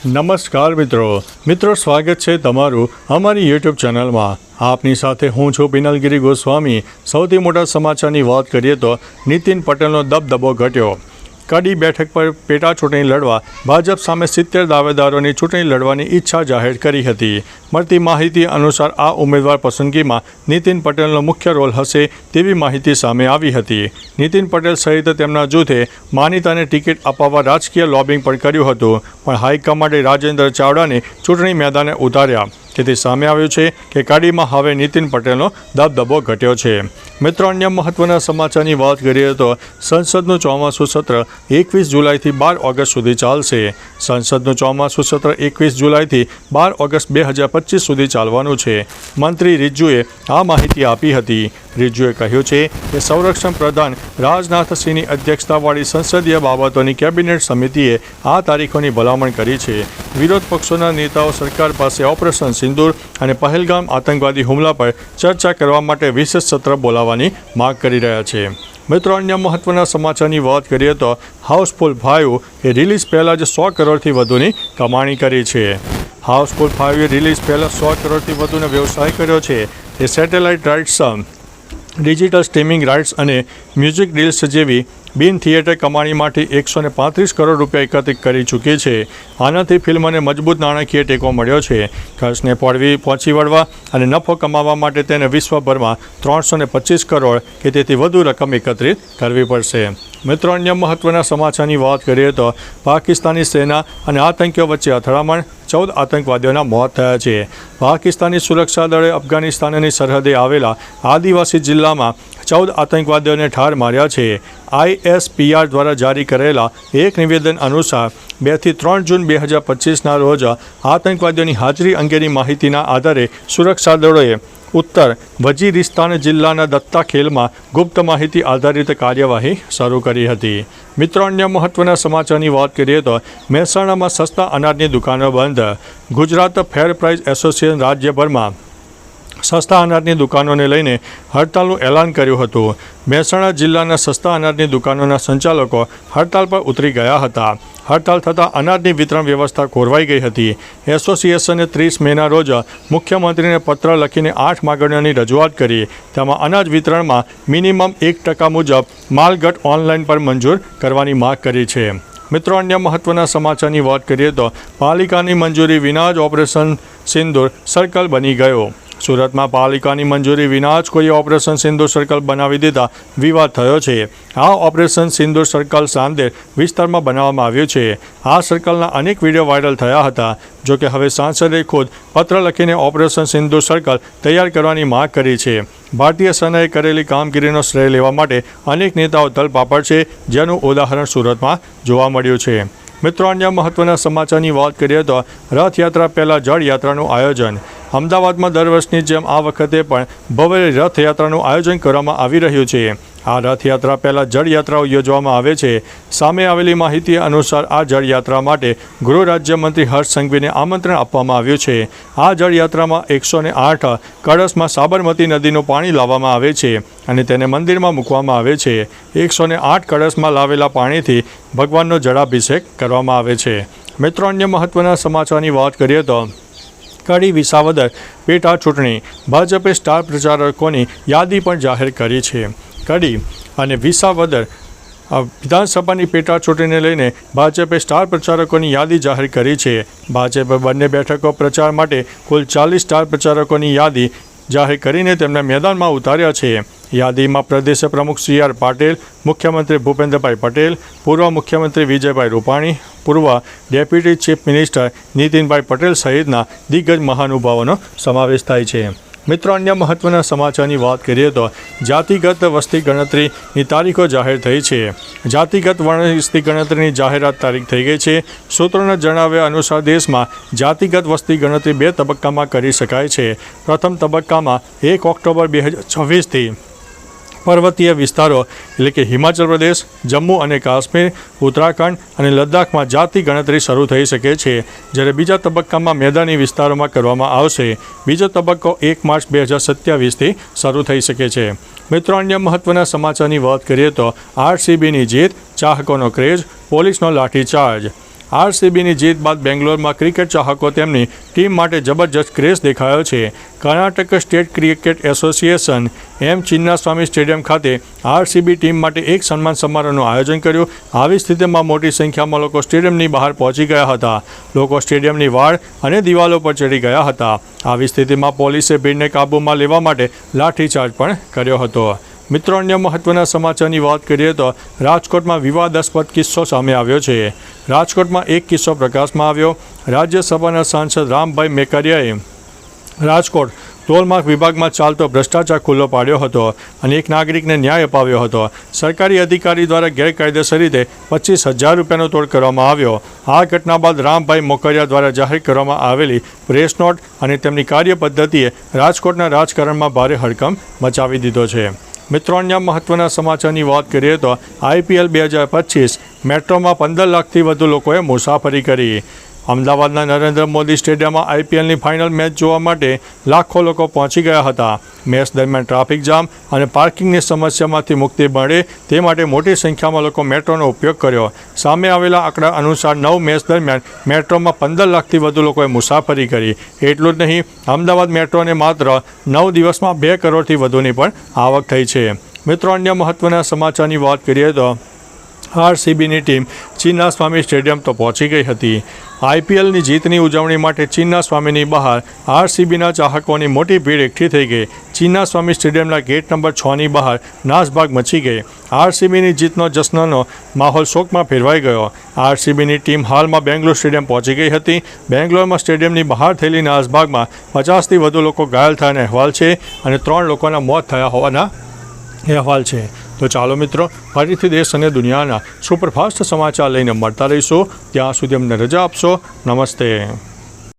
નમસ્કાર મિત્રો સ્વાગત છે તમારું અમારી યુટ્યુબ ચેનલમાં। આપની સાથે હું છું પિનલગીરી ગોસ્વામી। સૌથી મોટા સમાચારની વાત કરીએ તો નીતિન પટેલનો દબદબો ઘટ્યો। કડી બેઠક પર પેટા ચૂંટણી લડવા ભાજપ સામે 70 દાવેદારોની ચૂંટણી લડવાની ઈચ્છા જાહેર કરી હતી। મળતી માહિતી અનુસાર આ ઉમેદવાર પસંદગીમાં નીતિન પટેલનો મુખ્ય રોલ હશે તેવી માહિતી સામે આવી હતી। નીતિન પટેલ સહિત તેમના જૂથે માનીતાને ટિકિટ અપાવવા રાજકીય લોબિંગ પણ કર્યું હતું, પણ હાઈકમાન્ડે રાજેન્દ્ર ચાવડાને ચૂંટણી મેદાને ઉતાર્યા। તેથી સામે આવ્યું છે કે કડીમાં હવે નીતિન પટેલનો દબદબો ઘટ્યો છે। મિત્રો, અન્ય મહત્વના સમાચારની વાત કરીએ તો સંસદનું ચોમાસું સત્ર 21 જુલાઈથી 12 ઓગસ્ટ સુધી ચાલશે। સંસદનું ચોમાસું સત્ર 21 જુલાઈથી 12 ઓગસ્ટ 2025 સુધી ચાલવાનું છે। મંત્રી રિજ્જુએ આ માહિતી આપી હતી। રિજ્જુએ કહ્યું છે કે સંરક્ષણ પ્રધાન રાજનાથસિંહની અધ્યક્ષતાવાળી સંસદીય બાબતોની કેબિનેટ સમિતિએ આ તારીખોની ભલામણ કરી છે। વિરોધ પક્ષોના નેતાઓ સરકાર પાસે ઓપરેશન સિંદૂર અને પહેલગામ આતંકવાદી હુમલા પર ચર્ચા કરવા માટે વિશેષ સત્ર બોલાવવાની માંગ કરી રહ્યા છે। મિત્રો, અન્ય મહત્વના સમાચારની વાત કરીએ તો હાઉસફુલ 5 એ રિલીઝ પહેલાં જ 100 કરોડથી વધુની કમાણી કરી છે। હાઉસફુલ 5 એ રિલીઝ પહેલાં 100 કરોડથી વધુનો વ્યવસાય કર્યો છે। તે satellite rights, digital streaming rights અને મ્યુઝિક ડીલ્સ જેવી બિન થિયેટર કમાણીમાંથી 135 કરોડ રૂપિયા એકત્રિત કરી ચૂકી છે। આનાથી ફિલ્મને મજબૂત નાણાકીય ટેકો મળ્યો છે। ખર્ચને પહોંચી વળવા અને નફો કમાવા માટે તેને વિશ્વભરમાં 325 કરોડ કે તેથી વધુ રકમ એકત્રિત કરવી પડશે। મિત્રો, અન્ય મહત્વના સમાચારની વાત કરીએ તો પાકિસ્તાની સેના અને આતંકીઓ વચ્ચે અથડામણ, 14 આતંકવાદીઓના મોત થયા છે। પાકિસ્તાની સુરક્ષા દળે અફઘાનિસ્તાનની સરહદે આવેલા આદિવાસી જિલ્લામાં 14 આતંકવાદીઓને ઠાર માર્યા છે। ISPR દ્વારા જારી કરેલા એક નિવેદન અનુસાર 2 થી 3 જૂન 2025ના રોજ આતંકવાદીઓની હાજરી અંગેની માહિતીના આધારે સુરક્ષા દળોએ ઉત્તર વજીરિસ્તાન જિલ્લાના દત્તા ખેલમાં ગુપ્ત માહિતી આધારિત કાર્યવાહી શરૂ કરી હતી। મિત્રો, અન્ય મહત્વના સમાચારની વાત કરીએ તો મહેસાણામાં સસ્તા અનાજની દુકાનો બંધ। ગુજરાત ફેર પ્રાઇસ એસોસિએશન રાજ્યભરમાં સસ્તા અનાજની દુકાનોને લઈને હડતાલનું એલાન કર્યું હતું। મહેસાણા જિલ્લાના સસ્તા અનાજની દુકાનોના સંચાલકો હડતાલ પર ઉતરી ગયા હતા। હડતાલ થતાં અનાજની વિતરણ વ્યવસ્થા ખોરવાઈ ગઈ હતી। એસોસિએશને 30 મેના રોજ મુખ્યમંત્રીને પત્ર લખીને 8 માગણીઓની રજૂઆત કરી। તેમાં અનાજ વિતરણમાં મિનિમમ 1% મુજબ માલઘટ ઓનલાઈન પર મંજૂર કરવાની માંગ કરી છે। મિત્રો, અન્ય મહત્વના સમાચારની વાત કરીએ તો પાલિકાની મંજૂરી વિના જ ઓપરેશન સિંદૂર સર્કલ બની ગયો। સુરતમાં પાલિકાની મંજૂરી વિના જ કોઈ ઓપરેશન સિંદૂર સર્કલ બનાવી દેતા વિવાદ થયો છે। આ ઓપરેશન સિંદૂર સર્કલ સાંદેર વિસ્તારમાં બનાવવામાં આવ્યું છે। આ સર્કલના અનેક વિડીયો વાયરલ થયા હતા। જોકે હવે સાંસદે ખુદ પત્ર લખીને ઓપરેશન સિંદૂર સર્કલ તૈયાર કરવાની માંગ કરી છે। ભારતીય સેનાએ કરેલી કામગીરીનો શ્રેય લેવા માટે અનેક નેતાઓ તલપાપડ છે, જેનું ઉદાહરણ સુરતમાં જોવા મળ્યું છે। મિત્રો, અન્ય મહત્વના સમાચારની વાત કરીએ તો રથયાત્રા પહેલાં જળયાત્રાનું આયોજન। અમદાવાદમાં દર વર્ષની જેમ આ વખતે પણ ભવ્ય રથયાત્રાનું આયોજન કરવામાં આવી રહ્યું છે। આ રથયાત્રા પહેલાં જળયાત્રાઓ યોજવામાં આવે છે। સામે આવેલી માહિતી અનુસાર આ જળયાત્રા માટે ગૃહ રાજ્યમંત્રી હર્ષ સંઘવીને આમંત્રણ આપવામાં આવ્યું છે। આ જળયાત્રામાં 108 કળશમાં સાબરમતી નદીનું પાણી લાવવામાં આવે છે અને તેને મંદિરમાં મૂકવામાં આવે છે। 108 કળશમાં લાવેલા પાણીથી ભગવાનનો જળાભિષેક કરવામાં આવે છે। મિત્રો, અન્ય મહત્વના સમાચારની વાત કરીએ તો કડી વિસાવદર પેટા ચૂંટણી, ભાજપે સ્ટાર પ્રચારકોની યાદી પણ જાહેર કરી છે। કડી અને વિસાવદર વિધાનસભાની પેટા ચૂંટણીને લઈને ભાજપે સ્ટાર પ્રચારકોની યાદી જાહેર કરી છે। ભાજપે બંને બેઠકો પ્રચાર માટે કુલ 40 સ્ટાર પ્રચારકોની યાદી જાહેર કરીને તેમને મેદાનમાં ઉતાર્યા છે। યાદીમાં પ્રદેશ પ્રમુખ CR પાટીલ, મુખ્યમંત્રી ભૂપેન્દ્રભાઈ પટેલ, પૂર્વ મુખ્યમંત્રી વિજયભાઈ રૂપાણી, પૂર્વ deputy chief minister Nitinbhai Patel સહિતના દિગ્ગજ મહાનુભાવોનો સમાવેશ થાય છે। મિત્રો, અન્ય મહત્વના સમાચારની વાત કરીએ તો જાતિગત વસ્તી ગણતરીની તારીખો જાહેર થઈ છે। જાતિગત વસ્તી ગણતરીની જાહેરાત તારીખ થઈ ગઈ છે। સૂત્રોના જણાવ્યા અનુસાર દેશમાં જાતિગત વસ્તી ગણતરી 2 તબક્કામાં કરી શકાય છે। પ્રથમ તબક્કામાં 1 ઓક્ટોબર 2026થી પર્વતીય વિસ્તારો એટલે કે હિમાચલ પ્રદેશ, જમ્મુ અને કાશ્મીર, ઉત્તરાખંડ અને લદ્દાખમાં જાતિ ગણતરી શરૂ થઈ શકે છે, જ્યારે બીજા તબક્કામાં મેદાની વિસ્તારોમાં કરવામાં આવશે। બીજો તબક્કો 1 માર્ચ 2027થી શરૂ થઈ શકે છે। મિત્રો, અન્ય મહત્વના સમાચારની વાત કરીએ તો RCBની જીત, ચાહકોનો ક્રેઝ, પોલીસનો લાઠીચાર્જ। આરસીબીની જીત બાદ બેંગ્લોરમાં ક્રિકેટ ચાહકો તેમની ટીમ માટે જબરજસ્ત ક્રેઝ દેખાયો છે. Karnataka state cricket association Chinnaswamy stadium ખાતે આરસીબી ટીમ માટે એક સન્માન સમારોહનું આયોજન કર્યું. આવી સ્થિતિમાં મોટી સંખ્યામાં લોકો સ્ટેડિયમની બહાર પહોંચી ગયા હતા. લોકો સ્ટેડિયમની વાડ અને દિવાલો પર ચડી ગયા હતા. આવી સ્થિતિમાં પોલીસે ભીડને કાબૂમાં લેવા માટે લાઠીચાર્જ પણ કર્યો હતો. મિત્રો, અન્ય મહત્વના સમાચારની વાત કરીએ તો રાજકોટમાં વિવાદાસ્પદ કિસ્સો સામે આવ્યો છે. રાજકોટમાં એક કિસ્સો પ્રકાશમાં આવ્યો. રાજ્યસભાના સાંસદ રામભાઈ મેકરિયાએ રાજકોટ ટોલમાર્ક વિભાગમાં ચાલતો ભ્રષ્ટાચાર ખુલ્લો પાડ્યો હતો અને એક નાગરિકને ન્યાય અપાવ્યો હતો. સરકારી અધિકારી દ્વારા ગેરકાયદેસર રીતે 25,000 રૂપિયાનો તોડ કરવામાં આવ્યો. આ ઘટના બાદ રામભાઈ મોકરિયા દ્વારા જાહેર કરવામાં આવેલી પ્રેસ નોટ અને તેમની કાર્ય પદ્ધતિએ રાજકોટના રાજકારણમાં ભારે હડકંપ મચાવી દીધો છે. મિત્રો, અન્ય મહત્વના સમાચારની વાત કરીએ તો IPL 2025 મેટ્રોમાં 15 લાખથી વધુ લોકોએ મુસાફરી કરી. અમદાવાદના નરેન્દ્ર મોદી સ્ટેડિયમમાં IPLની ફાઇનલ મેચ જોવા માટે લાખો લોકો પહોંચી ગયા હતા. મેચ દરમિયાન ટ્રાફિક જામ અને પાર્કિંગની સમસ્યામાંથી મુક્તિ મળે તે માટે મોટી સંખ્યામાં લોકો મેટ્રોનો ઉપયોગ કર્યો. સામે આવેલા આંકડા અનુસાર 9 મેચ દરમિયાન મેટ્રોમાં 15 લાખથી વધુ લોકોએ મુસાફરી કરી. એટલું જ નહીં, અમદાવાદ મેટ્રોને માત્ર 9 દિવસમાં 2 કરોડથી વધુની પણ આવક થઈ છે. મિત્રો, અન્ય મહત્વના સમાચારની વાત કરીએ તો આરસીબીની ટીમ ચિન્નાસ્વામી સ્ટેડિયમ તો પહોંચી ગઈ હતી. IPLની જીતની ઉજવણી માટે ચિન્નાસ્વામીની બહાર આરસીબીના ચાહકોની મોટી ભીડ એકઠી થઈ ગઈ. ચિન્નાસ્વામી સ્ટેડિયમના ગેટ નંબર 6ની બહાર નાસભાગ મચી ગઈ. આરસીબીની જીતનો જશ્નનો માહોલ શોકમાં ફેરવાઈ ગયો. આરસીબીની ટીમ હાલમાં બેંગ્લોર સ્ટેડિયમ પહોંચી ગઈ હતી. બેંગ્લોરમાં સ્ટેડિયમની બહાર થયેલી નાસભાગમાં 50થી વધુ લોકો ઘાયલ થયાના અહેવાલ છે અને 3 લોકોના મોત થયા હોવાના અહેવાલ છે. તો ચાલો મિત્રો, ફરીથી દેશ અને દુનિયાના સુપરફાસ્ટ સમાચાર લઈને મળતા રહીશું. ત્યાં સુધી અમને રજા આપશો. નમસ્તે.